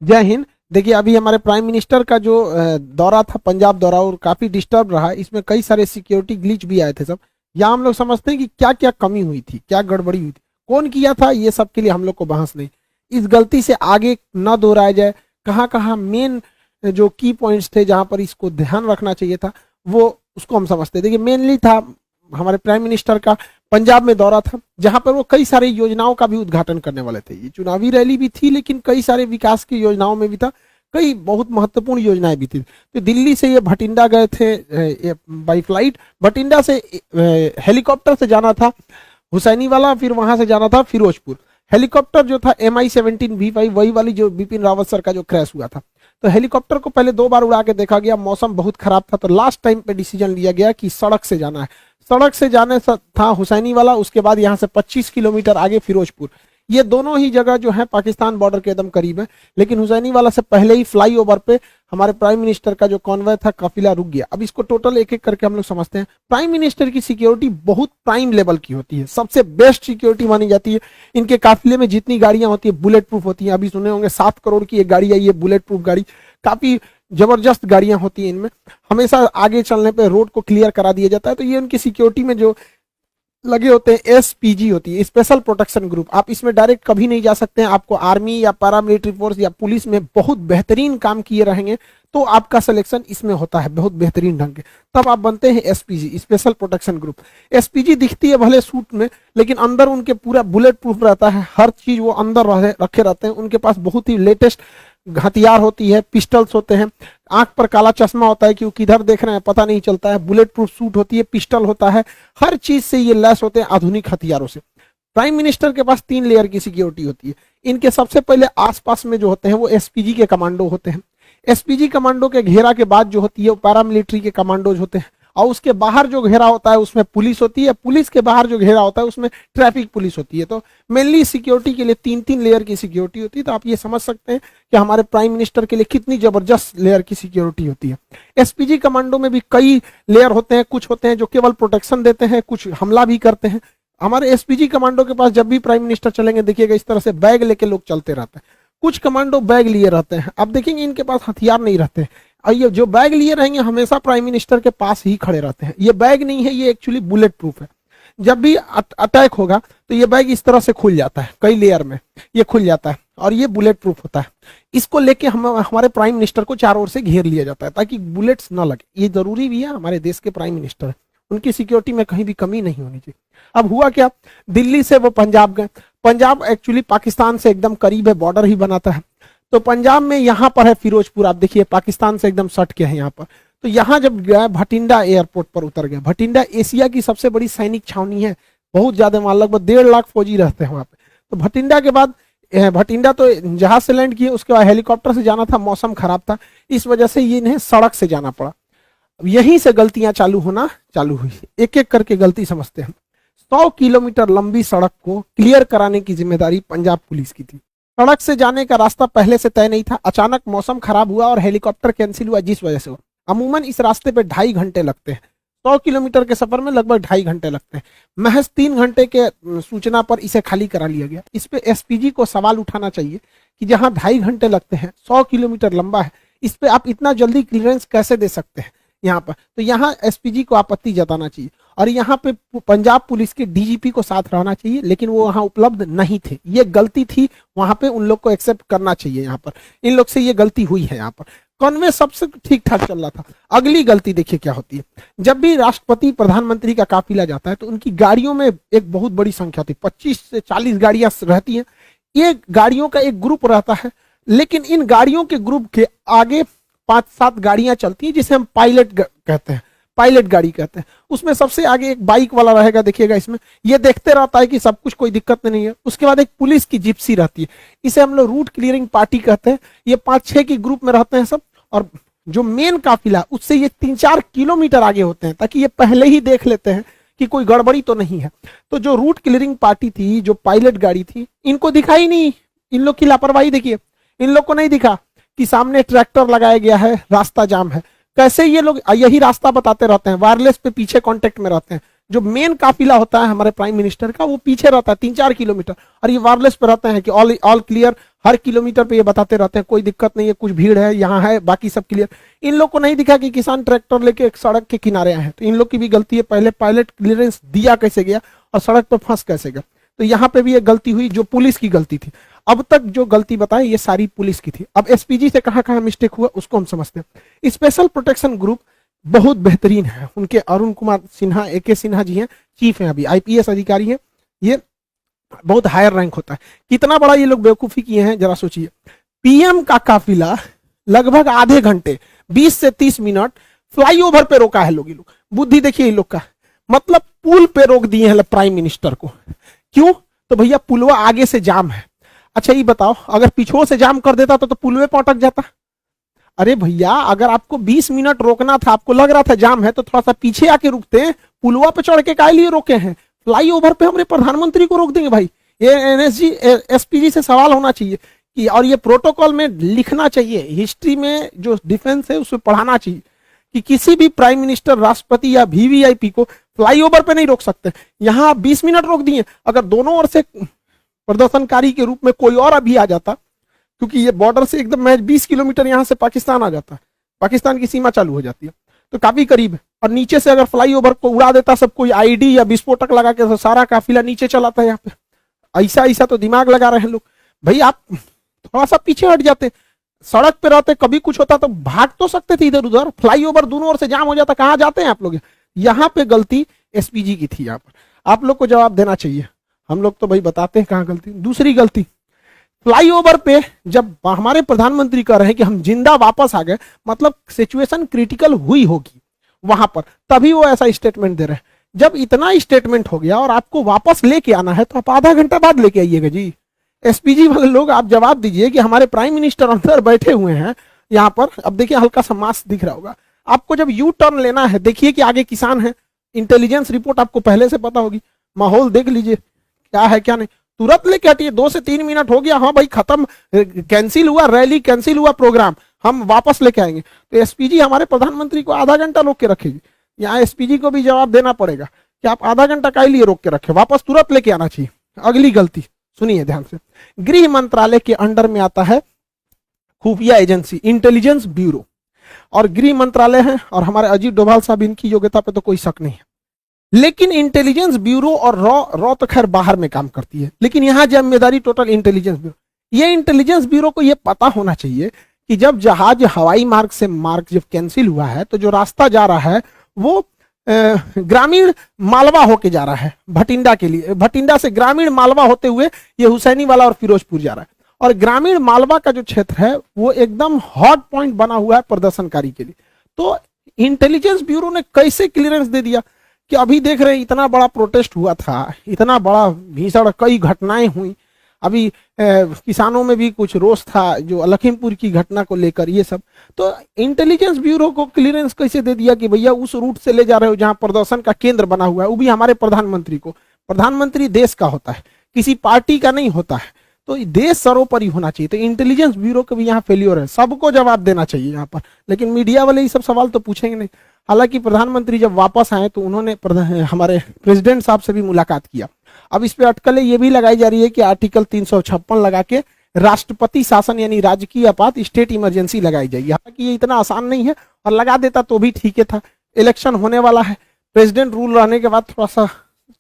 जय हिंद। देखिए, अभी हमारे प्राइम मिनिस्टर का जो दौरा था, पंजाब दौरा, और काफी डिस्टर्ब रहा। इसमें कई सारे सिक्योरिटी ग्लिच भी आए थे सब। यहाँ हम लोग समझते हैं कि क्या क्या कमी हुई थी, क्या गड़बड़ी हुई थी, कौन किया था, ये सब के लिए हम लोग को बहस नहीं। इस गलती से आगे न दोहराया जाए। कहाँ कहाँ मेन जो की पॉइंट्स थे जहां पर इसको ध्यान रखना चाहिए था, वो उसको हम समझते हैं। देखिए, मेनली था हमारे प्राइम मिनिस्टर का पंजाब में दौरा था, जहां पर वो कई सारी योजनाओं का भी उद्घाटन करने वाले थे। ये चुनावी रैली भी थी, लेकिन कई सारे विकास की योजनाओं में भी था, कई बहुत महत्वपूर्ण योजनाएं भी थी। तो दिल्ली से ये भटिंडा गए थे बाई फ्लाइट। भटिंडा से हेलीकॉप्टर से जाना था हुसैनी वाला, फिर वहां से जाना था फिरोजपुर। हेलीकॉप्टर जो था MI-17V5, वही वाली जो बिपिन रावत सर का जो क्रैश हुआ था। तो हेलीकॉप्टर को पहले 2 बार उड़ा के देखा गया, मौसम बहुत खराब था, तो लास्ट टाइम पे डिसीजन लिया गया कि सड़क से जाना है। सड़क से जाने था हुसैनी वाला, उसके बाद यहाँ से 25 किलोमीटर आगे फिरोजपुर। ये दोनों ही जगह जो है पाकिस्तान बॉर्डर के एकदम करीब है, लेकिन हुसैनी वाला से पहले ही फ्लाईओवर पे हमारे प्राइम मिनिस्टर का जो कॉन्वॉय था, काफिला रुक गया। अब इसको टोटल एक एक करके हम लोग समझते हैं। प्राइम मिनिस्टर की सिक्योरिटी बहुत प्राइम लेवल की होती है, सबसे बेस्ट सिक्योरिटी मानी जाती है। इनके काफिले में जितनी गाड़ियां होती है बुलेट प्रूफ होती हैं। अभी सुने होंगे 7 करोड़ की एक गाड़ी आई है बुलेट प्रूफ गाड़ी, काफी जबरदस्त गाड़ियां होती हैं इनमें। हमेशा आगे चलने पे रोड को क्लियर करा दिया जाता है। तो ये उनकी सिक्योरिटी में जो लगे होते हैं SPG होती है, स्पेशल प्रोटेक्शन ग्रुप। आप इसमें डायरेक्ट कभी नहीं जा सकते हैं। आपको आर्मी या पैरामिलिट्री फोर्स या पुलिस में बहुत बेहतरीन काम किए रहेंगे तो आपका सिलेक्शन इसमें होता है बहुत बेहतरीन ढंग के, तब आप बनते हैं SPG, special protection group. SPG दिखती है भले सूट में, लेकिन अंदर उनके पूरा बुलेट प्रूफ रहता है, हर चीज वो अंदर रखे रहते हैं। उनके पास बहुत ही लेटेस्ट हथियार होती है, पिस्टल्स होते हैं, आंख पर काला चश्मा होता है कि वो किधर देख रहे हैं पता नहीं चलता है, बुलेट प्रूफ सूट होती है, पिस्टल होता है, हर चीज से ये लैस होते हैं आधुनिक हथियारों से। प्राइम मिनिस्टर के पास 3 लेयर की सिक्योरिटी होती है। इनके सबसे पहले आसपास में जो होते हैं वो SPG के कमांडो होते हैं। SPG कमांडो के घेरा के बाद जो होती है वो पैरामिलिट्री के कमांडोज होते हैं, और उसके बाहर जो घेरा होता है उसमें पुलिस होती है, पुलिस के बाहर जो घेरा होता है उसमें ट्रैफिक पुलिस होती है। तो मेनली सिक्योरिटी के लिए 3-3 लेयर की सिक्योरिटी होती है। तो आप ये समझ सकते हैं कि हमारे प्राइम मिनिस्टर के लिए कितनी जबरदस्त लेयर की सिक्योरिटी होती है। SPG कमांडो में भी कई लेयर होते हैं, कुछ होते हैं जो केवल प्रोटेक्शन देते हैं, कुछ हमला भी करते हैं। हमारे SPG कमांडो के पास जब भी प्राइम मिनिस्टर चलेंगे, देखिएगा इस तरह से बैग लेके लोग चलते रहते हैं। कुछ कमांडो बैग लिए रहते हैं, अब देखेंगे इनके पास हथियार नहीं रहते। और ये जो बैग लिए रहेंगे हमेशा प्राइम मिनिस्टर के पास ही खड़े रहते हैं। ये बैग नहीं है, ये एक्चुअली बुलेट प्रूफ है। जब भी अटैक होगा तो ये बैग इस तरह से खुल जाता है, कई लेयर में ये खुल जाता है, और ये बुलेट प्रूफ होता है। इसको लेके हमारे प्राइम मिनिस्टर को चारों ओर से घेर लिया जाता है ताकि बुलेट्स ना लगे। ये जरूरी भी है, हमारे देश के प्राइम मिनिस्टर है, उनकी सिक्योरिटी में कहीं भी कमी नहीं होनी चाहिए। अब हुआ क्या, दिल्ली से वो पंजाब गए। पंजाब एक्चुअली पाकिस्तान से एकदम करीब है, बॉर्डर ही बनाता है। तो पंजाब में यहाँ पर है फिरोजपुर, आप देखिए पाकिस्तान से एकदम सट के है यहाँ पर। तो यहाँ जब गया भटिंडा एयरपोर्ट पर उतर गया। भटिंडा एशिया की सबसे बड़ी सैनिक छावनी है, बहुत ज्यादा, वहां लगभग 1.5 लाख फौजी रहते हैं वहां पे। तो भटिंडा के बाद भटिंडा तो जहाज से लैंड किए, उसके बाद हेलीकॉप्टर से जाना था, मौसम खराब था, इस वजह से ये इन्हें सड़क से जाना पड़ा। अब यहीं से गलतियां चालू हुई। एक एक करके गलती समझते हैं। 100 किलोमीटर लंबी सड़क को क्लियर कराने की जिम्मेदारी पंजाब पुलिस की थी। सड़क से जाने का रास्ता पहले से तय नहीं था, अचानक मौसम खराब हुआ और हेलीकॉप्टर कैंसिल हुआ, जिस वजह से हुआ। अमूमन इस रास्ते पे 2.5 घंटे लगते हैं। 100 किलोमीटर के सफर में लगभग 2.5 घंटे लगते हैं। महज 3 घंटे के सूचना पर इसे खाली करा लिया गया। इस पे SPG को सवाल उठाना चाहिए कि जहां 2.5 घंटे लगते हैं, 100 किलोमीटर लंबा है, इस पे आप इतना जल्दी क्लियरेंस कैसे दे सकते हैं यहाँ पर। तो यहाँ SPG को आपत्ति जताना चाहिए, और यहाँ पे पंजाब पुलिस के DGP को साथ रहना चाहिए, लेकिन वो वहां उपलब्ध नहीं थे। ये गलती थी, वहां पे उन लोग को एक्सेप्ट करना चाहिए। यहाँ पर इन लोग से ये गलती हुई है। यहाँ पर कॉन्वे सबसे ठीक ठाक चल रहा था। अगली गलती देखिए क्या होती है। जब भी राष्ट्रपति प्रधानमंत्री का काफिला जाता है तो उनकी गाड़ियों में एक बहुत बड़ी संख्या होती है, 25 से 40 गाड़ियां रहती हैं। ये गाड़ियों का एक ग्रुप रहता है, लेकिन इन गाड़ियों के ग्रुप के आगे 5-7 गाड़ियां चलती हैं, जिसे हम पायलट कहते हैं, पायलट गाड़ी कहते हैं। उसमें सबसे आगे एक बाइक वाला रहेगा, देखिएगा इसमें, ये देखते रहता है कि सब कुछ, कोई दिक्कत नहीं है। उसके बाद एक पुलिस की जिप्सी रहती है, इसे हम लोग रूट क्लियरिंग पार्टी कहते हैं। ये 5-6 की ग्रुप में रहते हैं सब, और जो मेन काफिला उससे ये 3-4 किलोमीटर आगे होते हैं, ताकि ये पहले ही देख लेते हैं कि कोई गड़बड़ी तो नहीं है। तो जो रूट क्लियरिंग पार्टी थी, जो पायलट गाड़ी थी, इनको दिखा ही नहीं। इन लोग की लापरवाही देखिए, इन लोग को नहीं दिखा कि सामने ट्रैक्टर लगाया गया है, रास्ता जाम है। कैसे ये लोग यही रास्ता बताते रहते हैं, वायरलेस पे पीछे कांटेक्ट में रहते हैं। जो मेन काफिला होता है हमारे प्राइम मिनिस्टर का वो पीछे रहता है 3-4 किलोमीटर, और ये वायरलेस पे रहते हैं कि ऑल क्लियर, हर किलोमीटर पे ये बताते रहते हैं कोई दिक्कत नहीं है, कुछ भीड़ है यहाँ है, बाकी सब क्लियर। इन लोग को नहीं दिखा कि किसान ट्रैक्टर लेके एक सड़क के किनारे आए हैं, तो इन लोग की भी गलती है, पहले पायलट क्लियरेंस दिया कैसे गया और सड़क पर फंस कैसे गया। तो यहाँ पे भी ये गलती हुई जो पुलिस की गलती थी। अब तक जो गलती बताएं ये सारी पुलिस की थी। अब एसपीजी से कहां कहां मिस्टेक हुआ उसको हम समझते हैं। स्पेशल प्रोटेक्शन ग्रुप बहुत बेहतरीन है, उनके अरुण कुमार सिन्हा, एके सिन्हा जी हैं, चीफ हैं, अभी आईपीएस अधिकारी हैं, ये बहुत हायर रैंक होता है। कितना बड़ा ये लोग बेवकूफी किए हैं जरा सोचिए। पीएम का काफिला लगभग आधे घंटे 20 से 30 मिनट फ्लाईओवर पे रोका है लोग। ये लोग बुद्धि देखिए इन लोग का, मतलब पुल पे रोक दिए हैं प्राइम मिनिस्टर को। क्यों? तो भैया पुलवा आगे से जाम है। अच्छा ये बताओ अगर पीछे से जाम कर देता तो पुलवे पे अटक जाता। अरे भैया अगर आपको 20 मिनट रोकना था, आपको लग रहा था जाम है, तो थोड़ा सा पीछे आके रुकते हैं। पुलवा पे चढ़ के काहे लिए रोके हैं? फ्लाईओवर पे हमारे प्रधानमंत्री को रोक देंगे भाई। ये एनएसजी एसपीजी से सवाल होना चाहिए कि, और ये प्रोटोकॉल में लिखना चाहिए, हिस्ट्री में जो डिफेंस है उसमें पढ़ाना चाहिए कि किसी भी प्राइम मिनिस्टर, राष्ट्रपति या वीवीआईपी को फ्लाईओवर पे नहीं रोक सकते। यहाँ 20 मिनट रोक दिए। अगर दोनों ओर से प्रदर्शनकारी के रूप में कोई और अभी आ जाता, क्योंकि ये बॉर्डर से एकदम मैं 20 किलोमीटर यहाँ से पाकिस्तान आ जाता है, पाकिस्तान की सीमा चालू हो जाती है, तो काफी करीब है। और नीचे से अगर फ्लाईओवर को उड़ा देता सब कोई आईडी या विस्फोटक लगा के, तो सारा काफिला नीचे चलाता है यहाँ पे। ऐसा तो दिमाग लगा रहे हैं लोग। भाई आप थोड़ा सा पीछे हट जाते, सड़क पे रहते, कभी कुछ होता तो भाग तो सकते थे इधर उधर। फ्लाईओवर दोनों ओर से जाम हो जाता, कहाँ जाते हैं आप लोग? यहाँ पे गलती एसपीजी की थी। यहाँ पर आप लोग को जवाब देना चाहिए। हम लोग तो भाई बताते हैं कहाँ गलती। दूसरी गलती, फ्लाईओवर पे जब हमारे प्रधानमंत्री कह रहे हैं कि हम जिंदा वापस आ गए, मतलब सिचुएशन क्रिटिकल हुई होगी वहां पर, तभी वो ऐसा स्टेटमेंट दे रहे हैं। जब इतना स्टेटमेंट हो गया और आपको वापस लेके आना है तो आप आधा घंटा बाद लेके आइएगा जी। एसपीजी वाले लोग आप जवाब दीजिए कि हमारे प्राइम मिनिस्टर अंदर बैठे हुए हैं यहाँ पर। अब देखिए हल्का सा मास्क दिख रहा होगा आपको। जब यू टर्न लेना है, देखिए कि आगे किसान है, इंटेलिजेंस रिपोर्ट आपको पहले से पता होगी, माहौल देख लीजिए क्या है क्या नहीं, तुरंत लेके हटिए। 2 से 3 मिनट हो गया, हाँ भाई खत्म, कैंसिल हुआ रैली, कैंसिल हुआ प्रोग्राम, हम वापस लेके आएंगे। तो एसपीजी हमारे प्रधानमंत्री को आधा घंटा रोक के रखेगी। यहाँ एसपीजी को भी जवाब देना पड़ेगा कि आप आधा घंटा काहे लिए रोक के रखे, वापस तुरंत लेके आना चाहिए। अगली गलती सुनिए ध्यान से, गृह मंत्रालय के अंडर में आता है खुफिया एजेंसी, इंटेलिजेंस ब्यूरो, और गृह मंत्रालय है और हमारे अजीत डोभाल साहब, इनकी योग्यता पे तो कोई शक नहीं है। लेकिन इंटेलिजेंस ब्यूरो और रॉ तो खैर बाहर में काम करती है, लेकिन यहां जिम्मेदारी टोटल इंटेलिजेंस ब्यूरो। ये इंटेलिजेंस ब्यूरो को यह पता होना चाहिए कि जब जहाज हवाई मार्ग से मार्ग जब कैंसिल हुआ है तो जो रास्ता जा रहा है वो ग्रामीण मालवा होके जा रहा है भटिंडा के लिए, भटिंडा से ग्रामीण मालवा होते हुए ये हुसैनी वाला और फिरोजपुर जा रहा है। और ग्रामीण मालवा का जो क्षेत्र है वो एकदम हॉट पॉइंट बना हुआ है प्रदर्शनकारी के लिए। तो इंटेलिजेंस ब्यूरो ने कैसे क्लियरेंस दे दिया कि अभी देख रहे हैं इतना बड़ा प्रोटेस्ट हुआ था, इतना बड़ा भीषण कई घटनाएं हुई, अभी किसानों में भी कुछ रोष था जो लखीमपुर की घटना को लेकर, ये सब। तो इंटेलिजेंस ब्यूरो को क्लियरेंस कैसे दे दिया कि भैया उस रूट से ले जा रहे हो जहां प्रदर्शन का केंद्र बना हुआ है, वो भी हमारे प्रधानमंत्री को। प्रधानमंत्री देश का होता है, किसी पार्टी का नहीं होता है, तो देश सर्वोपरि होना चाहिए। तो इंटेलिजेंस ब्यूरो का भी यहाँ फेल्योर है, सबको जवाब देना चाहिए यहाँ पर। लेकिन मीडिया वाले ये सब सवाल तो पूछेंगे नहीं। हालांकि प्रधानमंत्री जब वापस आए तो उन्होंने हमारे प्रेसिडेंट साहब से भी मुलाकात किया। अब इस पे अटकलें ये भी लगाई जा रही है कि आर्टिकल 356 लगा के राष्ट्रपति शासन यानी राजकीय आपात, स्टेट इमरजेंसी लगाई जाएगी। हालांकि ये इतना आसान नहीं है, और लगा देता तो भी ठीक था। इलेक्शन होने वाला है, प्रेसिडेंट रूल रहने के बाद थोड़ा सा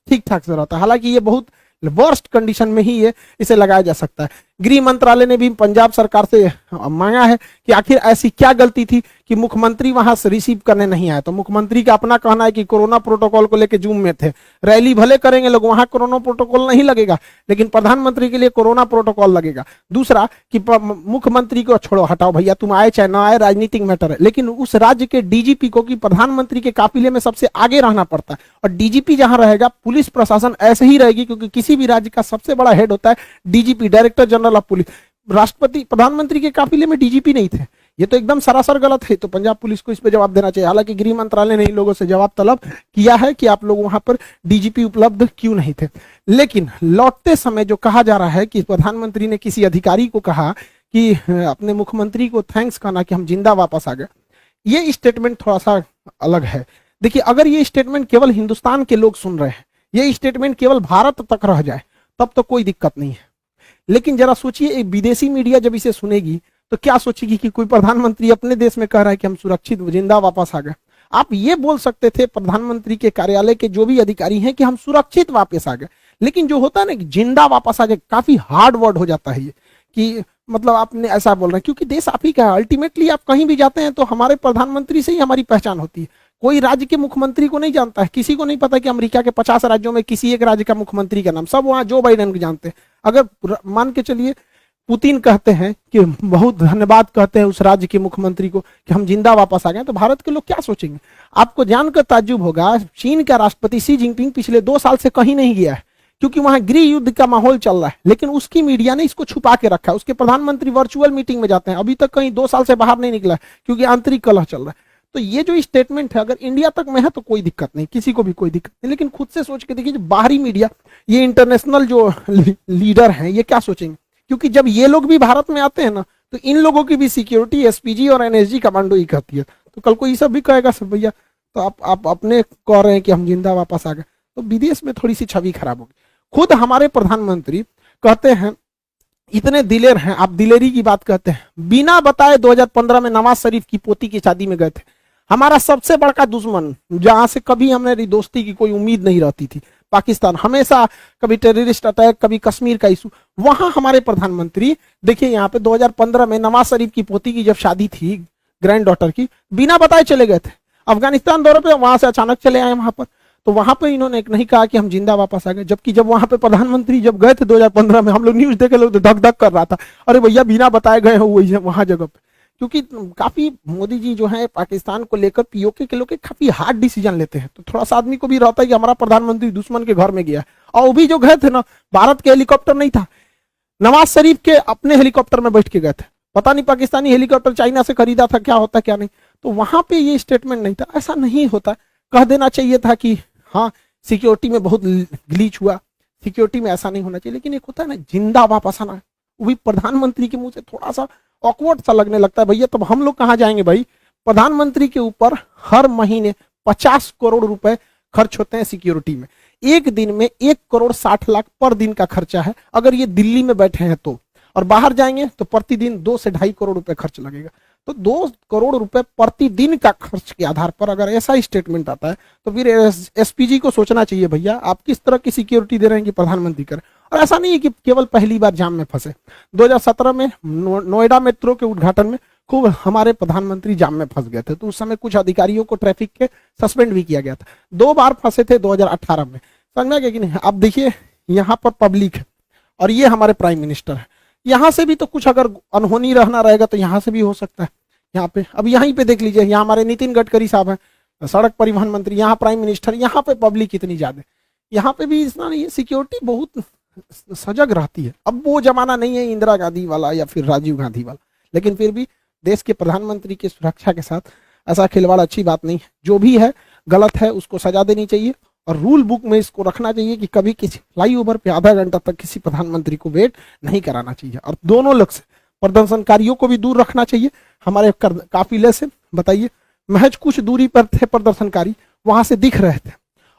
ठीक ठाक से रहता है। हालांकि ये बहुत वर्स्ट कंडीशन में ही ये इसे लगाया जा सकता है। गृह मंत्रालय ने भी पंजाब सरकार से मांगा है कि आखिर ऐसी क्या गलती थी कि मुख्यमंत्री वहां से रिसीव करने नहीं आए। तो मुख्यमंत्री का अपना कहना है कि कोरोना प्रोटोकॉल को लेकर जूम में थे, रैली भले करेंगे लोग, वहां कोरोना प्रोटोकॉल नहीं लगेगा, लेकिन प्रधानमंत्री के लिए कोरोना प्रोटोकॉल लगेगा। दूसरा कि मुख्यमंत्री को छोड़ो, हटाओ भैया, तुम आए चाहे ना आए, राजनीतिक मैटर है, लेकिन उस राज्य के डीजीपी को कि प्रधानमंत्री के काफिले में सबसे आगे रहना पड़ता है। और डीजीपी जहां रहेगा, पुलिस प्रशासन ऐसे ही रहेगी, क्योंकि किसी भी राज्य का सबसे बड़ा हेड होता है DGP, director general of police. राष्ट्रपति प्रधानमंत्री के काफिले में डीजीपी नहीं थे, ये तो एकदम सरासर गलत है। तो पंजाब पुलिस को इस पे जवाब देना चाहिए। हालांकि गृह मंत्रालय ने इन लोगों से जवाब तलब किया है कि आप लोग वहां पर डीजीपी उपलब्ध क्यों नहीं थे। लेकिन लौटते समय जो कहा जा रहा है कि प्रधानमंत्री ने किसी अधिकारी को कहा कि अपने मुख्यमंत्री को थैंक्स कहना कि हम जिंदा वापस आ गए, ये स्टेटमेंट थोड़ा सा अलग है। देखिए अगर ये स्टेटमेंट केवल हिंदुस्तान के लोग सुन रहे हैं, ये स्टेटमेंट केवल भारत तक रह जाए तब तो कोई दिक्कत नहीं है, लेकिन जरा सोचिए एक विदेशी मीडिया जब इसे सुनेगी तो क्या सोचेगी कि कोई प्रधानमंत्री अपने देश में कह रहा है कि हम सुरक्षित जिंदा वापस आ गए। आप ये बोल सकते थे प्रधानमंत्री के कार्यालय के जो भी अधिकारी हैं कि हम सुरक्षित वापस आ गए, लेकिन जो होता है ना कि जिंदा वापस आ गए, काफी हार्ड वर्ड हो जाता है ये, कि मतलब आपने ऐसा बोल रहे हैं, क्योंकि देश आप ही का है। अल्टीमेटली आप कहीं भी जाते हैं तो हमारे प्रधानमंत्री से ही हमारी पहचान होती है। कोई राज्य के मुख्यमंत्री को नहीं जानता है, किसी को नहीं पता कि अमेरिका के 50 राज्यों में किसी एक राज्य का मुख्यमंत्री का नाम, सब वहां जो बाइडेन को जानते हैं। अगर मान के चलिए पुतिन कहते हैं कि बहुत धन्यवाद कहते हैं उस राज्य के मुख्यमंत्री को कि हम जिंदा वापस आ गए, तो भारत के लोग क्या सोचेंगे? आपको जानकर ताज्जुब होगा, चीन का राष्ट्रपति शी जिनपिंग पिछले 2 साल से कहीं नहीं गया है, क्योंकि वहां गृह युद्ध का माहौल चल रहा है, लेकिन उसकी मीडिया ने इसको छुपा के रखा है। उसके प्रधानमंत्री वर्चुअल मीटिंग में जाते हैं, अभी तक कहीं 2 साल से बाहर नहीं निकला है, क्योंकि आंतरिक कलह चल रहा है। तो ये जो स्टेटमेंट है अगर इंडिया तक में है तो कोई दिक्कत नहीं, किसी को भी कोई दिक्कत नहीं, लेकिन खुद से सोच के देखिए जो बाहरी मीडिया, ये इंटरनेशनल जो लीडर हैं, ये क्या सोचेंगे? क्योंकि जब ये लोग भी भारत में आते हैं ना, तो इन लोगों की भी सिक्योरिटी एसपीजी और एनएसजी कमांडो ही कहती है। तो कल को ये सब भी कहेगा सब भैया तो आप अपने कह रहे हैं कि हम जिंदा वापस आ गए, तो विदेश में थोड़ी सी छवि खराब होगी। खुद हमारे प्रधानमंत्री कहते हैं, इतने दिलेर हैं, आप दिलेरी की बात कहते हैं, बिना बताए 2015 में नवाज शरीफ की पोती की शादी में गए थे। हमारा सबसे बड़ा दुश्मन, जहां से कभी हमारी दोस्ती की कोई उम्मीद नहीं रहती थी, पाकिस्तान, हमेशा कभी टेररिस्ट अटैक, कभी कश्मीर का इशू, वहां हमारे प्रधानमंत्री देखिए यहाँ पे 2015 में नवाज शरीफ की पोती की जब शादी थी, ग्रैंड डॉटर की, बिना बताए चले गए थे अफगानिस्तान दौरे पे, वहां से अचानक चले आए वहां पर। तो वहां पे इन्होंने एक नहीं कहा कि हम जिंदा वापस आ गए, जबकि जब वहां पे प्रधानमंत्री जब गए थे 2015 में, हम लोग न्यूज देखे, लोग तो धक धक कर रहा था, अरे भैया बिना बताए गए हो वहां जगह पे। क्योंकि काफी मोदी जी जो है पाकिस्तान को लेकर पीओके के लोग काफी हार्ड डिसीजन लेते हैं, तो थोड़ा सा आदमी को भी रहता है कि हमारा प्रधानमंत्री दुश्मन के घर में गया है। और वो भी जो गए थे ना, भारत के हेलीकॉप्टर नहीं था, नवाज शरीफ के अपने हेलीकॉप्टर में बैठ के गए थे। पता नहीं पाकिस्तानी हेलीकॉप्टर चाइना से खरीदा था, क्या होता क्या नहीं, तो वहां पे ये स्टेटमेंट नहीं था। ऐसा नहीं होता, कह देना चाहिए था कि हाँ सिक्योरिटी में बहुत ग्लीच हुआ, सिक्योरिटी में ऐसा नहीं होना चाहिए। लेकिन एक होता है ना जिंदा वापस आना, वो भी प्रधानमंत्री के मुंह से थोड़ा सा ऑकवर्ड सा लगने लगता है। भैया तब हम लोग कहाँ जाएंगे भाई? प्रधानमंत्री के ऊपर हर महीने 50 करोड़ रुपए खर्च होते हैं सिक्योरिटी में, एक दिन में 1 करोड़ 60 लाख पर दिन का खर्चा है अगर ये दिल्ली में बैठे हैं तो, और बाहर जाएंगे तो प्रतिदिन 2 से 2.5 करोड़ रुपए खर्च लगेगा। तो 2 करोड़ रुपए प्रतिदिन का खर्च के आधार पर अगर ऐसा स्टेटमेंट आता है तो फिर एसपीजी को सोचना चाहिए भैया आप किस तरह की सिक्योरिटी दे रहे हैं कि प्रधानमंत्री करें। और ऐसा नहीं है कि केवल पहली बार जाम में फंसे, 2017 में नोएडा मेट्रो के उद्घाटन में खूब हमारे प्रधानमंत्री जाम में फंस गए थे, तो उस समय कुछ अधिकारियों को ट्रैफिक के सस्पेंड भी किया गया था। 2 बार फंसे थे 2018 में, समझ में गया कि नहीं? अब देखिए यहाँ पर पब्लिक है और ये हमारे प्राइम मिनिस्टर है, यहाँ से भी तो कुछ अगर अनहोनी रहना रहेगा तो यहाँ से भी हो सकता है। यहाँ पे अब यहीं पे देख लीजिए, यहाँ हमारे नितिन गडकरी साहब हैं, सड़क परिवहन मंत्री, यहाँ प्राइम मिनिस्टर, यहाँ पे पब्लिक इतनी ज्यादा, यहाँ पे भी इतना नहीं है, सिक्योरिटी बहुत सजग रहती है। अब वो जमाना नहीं है इंदिरा गांधी वाला या फिर राजीव गांधी वाला, लेकिन फिर भी देश के प्रधानमंत्री की सुरक्षा के साथ ऐसा खिलवाड़ अच्छी बात नहीं है। जो भी है गलत है उसको सजा देनी चाहिए और रूल बुक में इसको रखना चाहिए कि कभी किसी फ्लाईओवर पे आधा घंटा तक किसी प्रधानमंत्री को वेट नहीं कराना चाहिए। और दोनों लोग से प्रदर्शनकारियों को भी दूर रखना चाहिए। हमारे काफिले से बताइए, महज कुछ दूरी पर थे प्रदर्शनकारी, वहां से दिख रहे थे,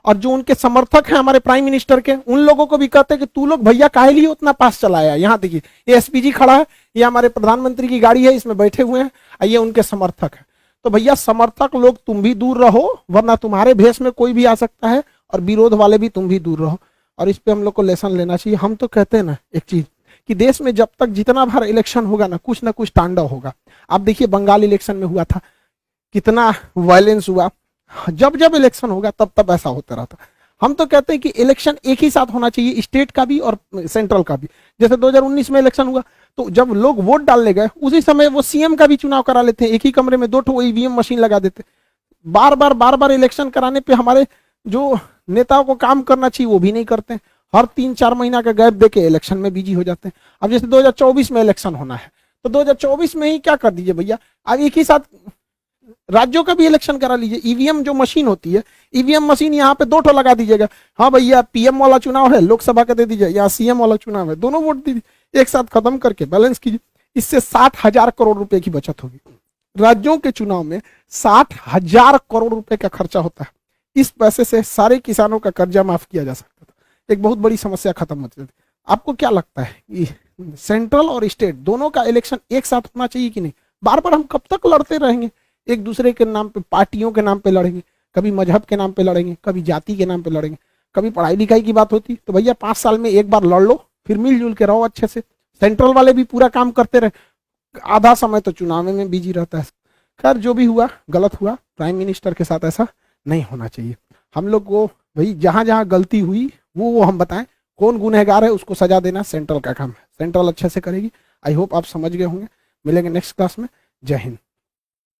और जो उनके समर्थक हैं हमारे प्राइम मिनिस्टर के, उन लोगों को भी कहते हैं कि तू लोग भैया काहे लिए उतना पास चलाया। यहाँ देखिए ये एसपीजी खड़ा है, ये हमारे प्रधानमंत्री की गाड़ी है, इसमें बैठे हुए हैं, ये उनके समर्थक है। तो भैया समर्थक लोग तुम भी दूर रहो, वरना तुम्हारे भेष में कोई भी आ सकता है, और विरोध वाले भी तुम भी दूर रहो। और इस पे हम लोग को लेसन लेना चाहिए। हम तो कहते हैं ना एक चीज कि देश में जब तक जितना बार इलेक्शन होगा ना कुछ तांडव होगा। आप देखिए बंगाल इलेक्शन में हुआ था, कितना वायलेंस हुआ, जब जब इलेक्शन होगा तब तब ऐसा होता रहता। हम तो कहते हैं कि इलेक्शन एक ही साथ होना चाहिए, स्टेट का भी और सेंट्रल का भी। जैसे 2019 में इलेक्शन हुआ तो जब लोग वोट डालने गए उसी समय वो सीएम का भी चुनाव करा लेते हैं, एक ही कमरे में 2 ईवीएम मशीन लगा देते। बार बार इलेक्शन कराने पे हमारे जो नेताओं को काम करना चाहिए वो भी नहीं करते, हर 3-4 महीना का गैप देके इलेक्शन में बिजी हो जाते हैं। अब जैसे 2024 में इलेक्शन होना है तो 2024 में ही क्या कर दीजिए भैया, अब एक ही साथ राज्यों का भी इलेक्शन करा लीजिए। ईवीएम जो मशीन होती है, ईवीएम मशीन यहाँ पे 2 लगा दीजिएगा। हाँ भैया पीएम वाला चुनाव है, लोकसभा का दे दीजिए, यहाँ सीएम वाला चुनाव है, दोनों वोट दीजिए, एक साथ खत्म करके बैलेंस कीजिए। इससे 60,000 करोड़ रुपए की बचत होगी। राज्यों के चुनाव में 60,000 करोड़ रुपए का खर्चा होता है। इस पैसे से सारे किसानों का कर्जा माफ किया जा सकता था, एक बहुत बड़ी समस्या खत्म होती थी। आपको क्या लगता है कि सेंट्रल और स्टेट दोनों का इलेक्शन एक साथ होना चाहिए कि नहीं? बार बार हम कब तक लड़ते रहेंगे? एक दूसरे के नाम पे, पार्टियों के नाम पे लड़ेंगे, कभी मजहब के नाम पे लड़ेंगे, कभी जाति के नाम पे लड़ेंगे, कभी पढ़ाई लिखाई की बात होती तो भैया 5 साल में एक बार लड़ लो, फिर मिलजुल के रहो अच्छे से। सेंट्रल वाले भी पूरा काम करते रहे, आधा समय तो चुनाव में बिजी रहता है। खैर जो भी हुआ गलत हुआ, प्राइम मिनिस्टर के साथ ऐसा नहीं होना चाहिए। हम लोग को भाई जहां जहां गलती हुई वो हम बताएं, कौन गुनहगार है उसको सजा देना सेंट्रल का काम है, सेंट्रल अच्छे से करेगी। आई होप आप समझ गए होंगे। मिलेंगे नेक्स्ट क्लास में। जय हिंद।